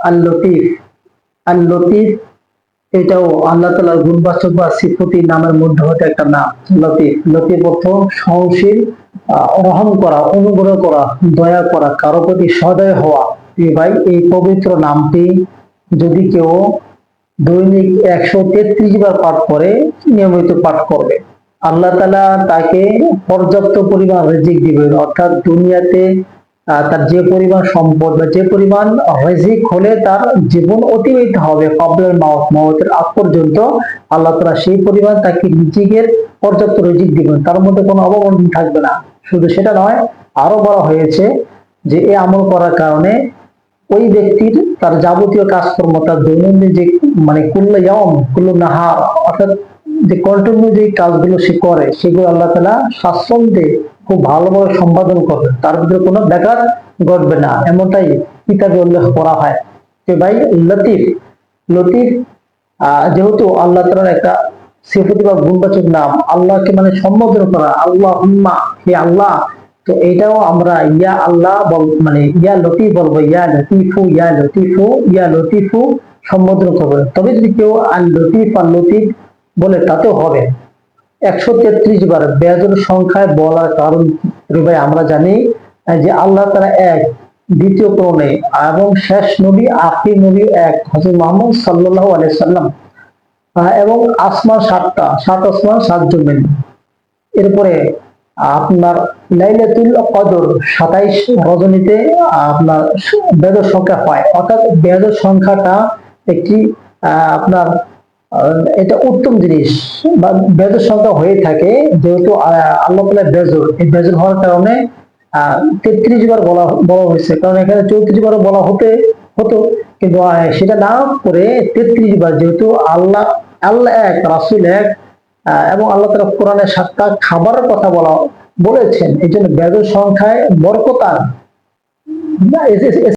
আল লতিফ। আল লতিফ এটাও আল্লাহ তাআলার গুণবাচক বা সিফতি নামের মধ্যে হতে একটা নাম। লতিফ, লতিফ অর্থ সহনশীল, রহম করা, অনুগ্রহ করা, দয়া করা, কারো প্রতি সদয় হওয়া। ভাই এই পবিত্র নামটি যদি কেউ দৈনিক 133 বার পাঠ করে, নিয়মিত পাঠ করবে, আল্লাহ তাআলা তাকে পর্যাপ্ত পরিমাণ রিজিক দিবেন। অর্থাৎ দুনিয়াতে তার যে পরিমাণ সম্পদ বা যে পরিমাণ রিজিক হলে তার জীবন অতিবাহিত হবে কবলের মাউত, মাউতের আগ পর্যন্ত, আল্লাহ তাআলা সেই পরিমাণ তাকে রিজিকের পর্যাপ্ত রিজিক দিবেন, তার মধ্যে কোনো অভাব থাকবে না। শুধু সেটা নয়, আরো বলা হয়েছে যে এই আমল করার কারণে ওই ব্যক্তির তার যাবতীয় কাজকর্ম, তার দৈনন্দিন যে মানে কুল্লা ইয়াউম কুল্লু নাহার, অর্থাৎ যে কন্টিনিউ যে কাজগুলো সে করে সেগুলো আল্লাহ তাআলা স্বাচ্ছন্দ্যে খুব ভালোভাবে সম্পাদন করবে, তার ভিতরে কোনো ব্যাঘাত ঘটবে না, এমনটাই কিতাবে উল্লেখ করা হয়। যে ভাই লতিফ, লতিফ যেহেতু আল্লাহ তাআলার একটা সিফতি বা গুণবাচক নাম, আল্লাহকে মানে সম্বোধন করা, আল্লাহুম্মা, হে আল্লাহ, তো এটাও আমরা ইয়া আল্লাহ মানে ইয়া লতিফ বলবো, ইয়া লতিফু, ইয়া লতিফু, ইয়া লতিফু সম্বোধন করবো। তবে যদি কেউ আল লতিফ, আল লতিফ বলে তাতেও হবে। 133 বার বেজোড় সংখ্যায় বলার কারণ ভাই আমরা জানি যে আল্লাহ তাআলা এক, দ্বিতীয় কোনো নেই, এবং শেষ নবী আখির নবী এক, হযরত মুহাম্মদ সাল্লাল্লাহু আলাইহি সাল্লাম, এবং আসমান 7টা, 7 আসমান 7 জমিন। এরপরে আপনার লাইলাতুল কদর 27 রজনীতে আপনার বেজোড় সংখ্যা পায়। অর্থাৎ বেজোড় সংখ্যাটা একটি আপনার এটা উত্তম জিনিস বা বেজোড় সংখ্যা হয়ে থাকে, যেহেতু আল্লাহ তাআলা বেজোড়, এই বেজোড় হওয়ার কারণে 33 বার বলা বলা হয়েছে, কারণ এখানে 34 বার বলা হতো, কিন্তু সেটা না করে 33 বার, যেহেতু আল্লাহ আল্লাহ এক, রাসূল এক, এবং আল্লাহ তাআলা কোরআনে 7টা খাবারের কথা বলেছেন, এই জন্য বেজোড় সংখ্যায় বরকত